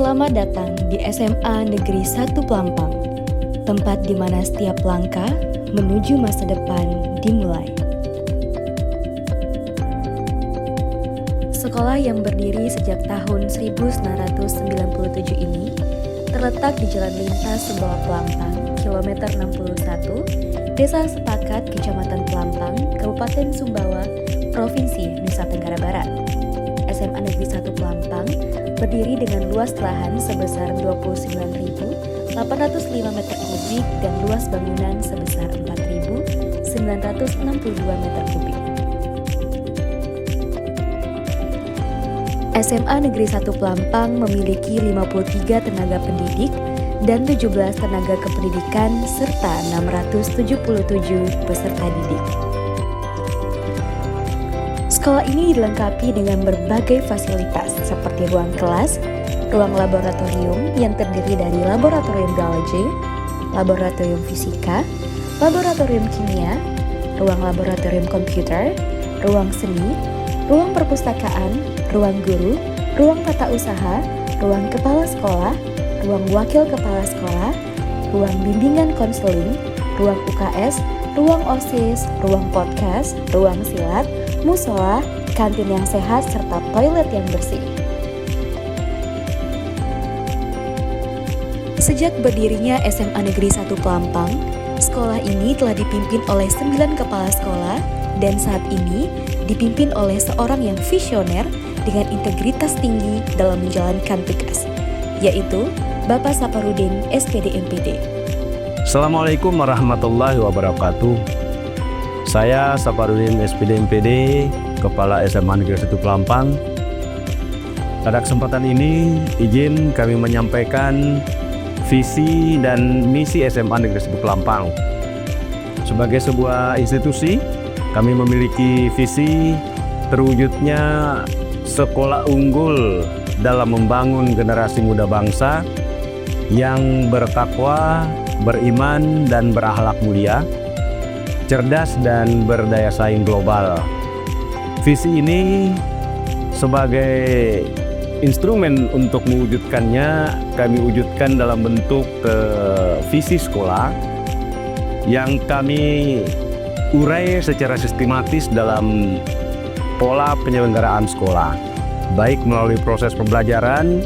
Selamat datang di SMA Negeri 1 Pelampang, tempat di mana setiap langkah menuju masa depan dimulai. Sekolah yang berdiri sejak tahun 1997 ini terletak di Jalan Lintas Sumbawa Pelampang, kilometer 61, Desa Sepakat, Kecamatan Pelampang, Kabupaten Sumbawa, Provinsi Nusa Tenggara Barat. SMA Negeri 1 Pelampang berdiri dengan luas lahan sebesar 29.805 meter kubik dan luas bangunan sebesar 4.962 meter kubik. SMA Negeri 1 Pelampang memiliki 53 tenaga pendidik dan 17 tenaga kependidikan serta 677 peserta didik. Sekolah ini dilengkapi dengan berbagai fasilitas seperti ruang kelas, ruang laboratorium yang terdiri dari laboratorium biologi, laboratorium fisika, laboratorium kimia, ruang laboratorium komputer, ruang seni, ruang perpustakaan, ruang guru, ruang tata usaha, ruang kepala sekolah, ruang wakil kepala sekolah, ruang bimbingan konseling, ruang UKS, ruang OSIS, ruang podcast, ruang silat, musola, kantin yang sehat, serta toilet yang bersih. Sejak berdirinya SMA Negeri 1 Pelampang, sekolah ini telah dipimpin oleh 9 kepala sekolah dan saat ini dipimpin oleh seorang yang visioner dengan integritas tinggi dalam menjalankan tugas, yaitu Bapak Saparudin, SPD MPD. Assalamualaikum warahmatullahi wabarakatuh. Saya Saparudin, SPD MPD, Kepala SMA Negeri 1 Pelampang. Pada kesempatan ini, izin kami menyampaikan visi dan misi SMA Negeri 1 Pelampang. Sebagai sebuah institusi, kami memiliki visi terwujudnya sekolah unggul dalam membangun generasi muda bangsa yang bertakwa, beriman, dan berakhlak mulia, cerdas dan berdaya saing global. Visi ini sebagai instrumen untuk mewujudkannya kami wujudkan dalam bentuk visi sekolah yang kami urai secara sistematis dalam pola penyelenggaraan sekolah, baik melalui proses pembelajaran,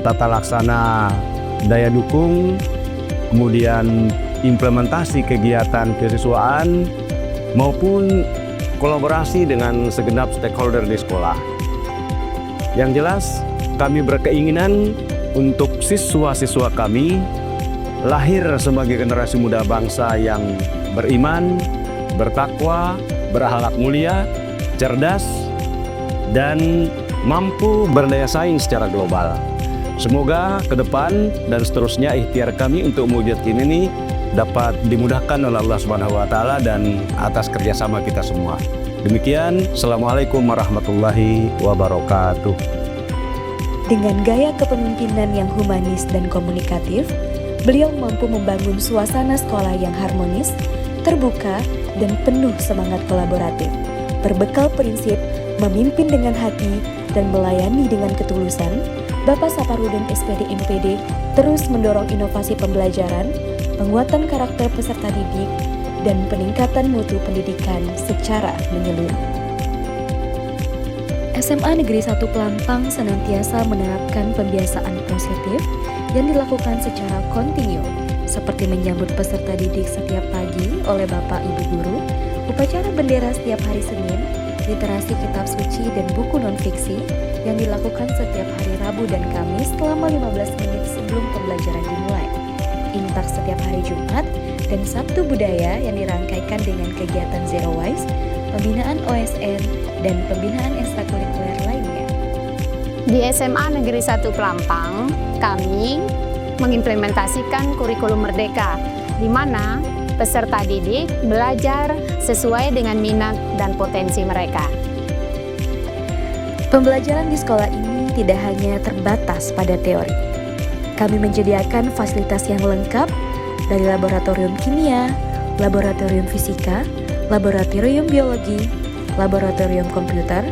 tata laksana, daya dukung, kemudian implementasi kegiatan kesiswaan maupun kolaborasi dengan segenap stakeholder di sekolah. Yang jelas, kami berkeinginan untuk siswa-siswa kami lahir sebagai generasi muda bangsa yang beriman, bertakwa, berakhlak mulia, cerdas, dan mampu berdaya saing secara global. Semoga ke depan dan seterusnya ikhtiar kami untuk mewujudkan ini dapat dimudahkan oleh Allah Subhanahu wa Ta'ala dan atas kerjasama kita semua. Demikian, Assalamualaikum warahmatullahi wabarakatuh. Dengan gaya kepemimpinan yang humanis dan komunikatif, beliau mampu membangun suasana sekolah yang harmonis, terbuka, dan penuh semangat kolaboratif. Berbekal prinsip memimpin dengan hati dan melayani dengan ketulusan, Bapak Saparudin SPD MPD terus mendorong inovasi pembelajaran, penguatan karakter peserta didik, dan peningkatan mutu pendidikan secara menyeluruh. SMA Negeri 1 Pelampang senantiasa menerapkan pembiasaan positif yang dilakukan secara kontinu, seperti menyambut peserta didik setiap pagi oleh Bapak Ibu Guru, upacara bendera setiap hari Senin, literasi kitab suci dan buku non-fiksi yang dilakukan setiap hari Rabu dan Kamis selama 15 menit sebelum pembelajaran dimulai, imtak setiap hari Jumat, dan Sabtu Budaya yang dirangkaikan dengan kegiatan Zero Waste, pembinaan OSN, dan pembinaan ekstrakurikuler lainnya. Di SMA Negeri 1 Pelampang, kami mengimplementasikan kurikulum Merdeka, di mana peserta didik belajar sesuai dengan minat dan potensi mereka. Pembelajaran di sekolah ini tidak hanya terbatas pada teori. Kami menyediakan fasilitas yang lengkap dari laboratorium kimia, laboratorium fisika, laboratorium biologi, laboratorium komputer,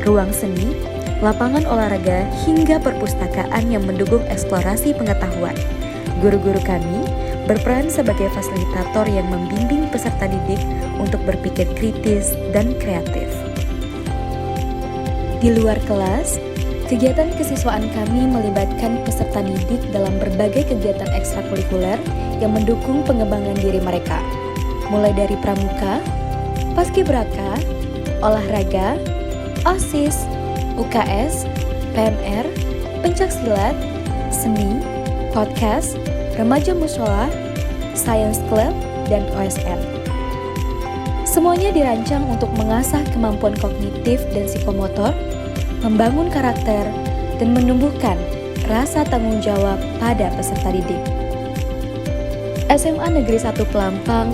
ruang seni, lapangan olahraga, hingga perpustakaan yang mendukung eksplorasi pengetahuan. Guru-guru kami berperan sebagai fasilitator yang membimbing peserta didik untuk berpikir kritis dan kreatif. Di luar kelas, kegiatan kesiswaan kami melibatkan peserta didik dalam berbagai kegiatan ekstrakurikuler yang mendukung pengembangan diri mereka, mulai dari pramuka, paskibraka, olahraga, OSIS, UKS, PMR, pencaksilat, seni, podcast, remaja mushola, science club, dan OSN. Semuanya dirancang untuk mengasah kemampuan kognitif dan psikomotor, membangun karakter, dan menumbuhkan rasa tanggung jawab pada peserta didik. SMA Negeri 1 Pelampang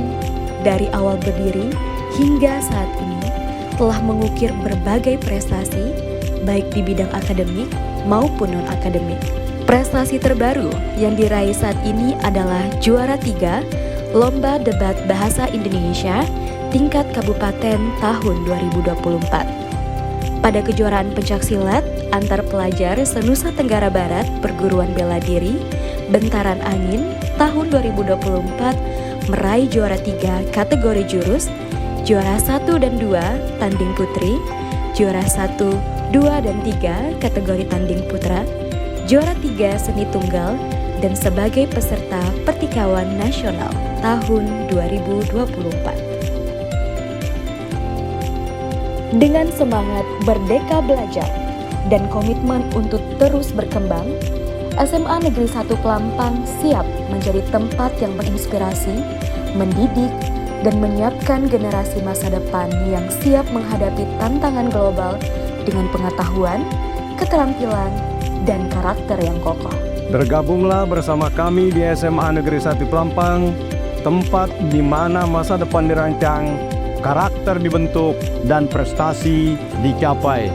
dari awal berdiri hingga saat ini telah mengukir berbagai prestasi baik di bidang akademik maupun non-akademik. Prestasi terbaru yang diraih saat ini adalah juara 3 Lomba Debat Bahasa Indonesia tingkat kabupaten tahun 2024. Pada kejuaraan pencaksilat antar pelajar se-Nusa Tenggara Barat Perguruan Bela Diri Bentaran Angin tahun 2024 meraih juara 3 kategori jurus, juara 1 dan 2 tanding putri, juara 1, 2 dan 3 kategori tanding putra, juara 3 seni tunggal, dan sebagai peserta Pertikawan Nasional tahun 2024. Dengan semangat merdeka belajar dan komitmen untuk terus berkembang, SMA Negeri 1 Pelampang siap menjadi tempat yang menginspirasi, mendidik, dan menyiapkan generasi masa depan yang siap menghadapi tantangan global dengan pengetahuan, keterampilan, dan karakter yang kokoh. Bergabunglah bersama kami di SMA Negeri 1 Pelampang, tempat di mana masa depan dirancang, karakter dibentuk, dan prestasi dicapai.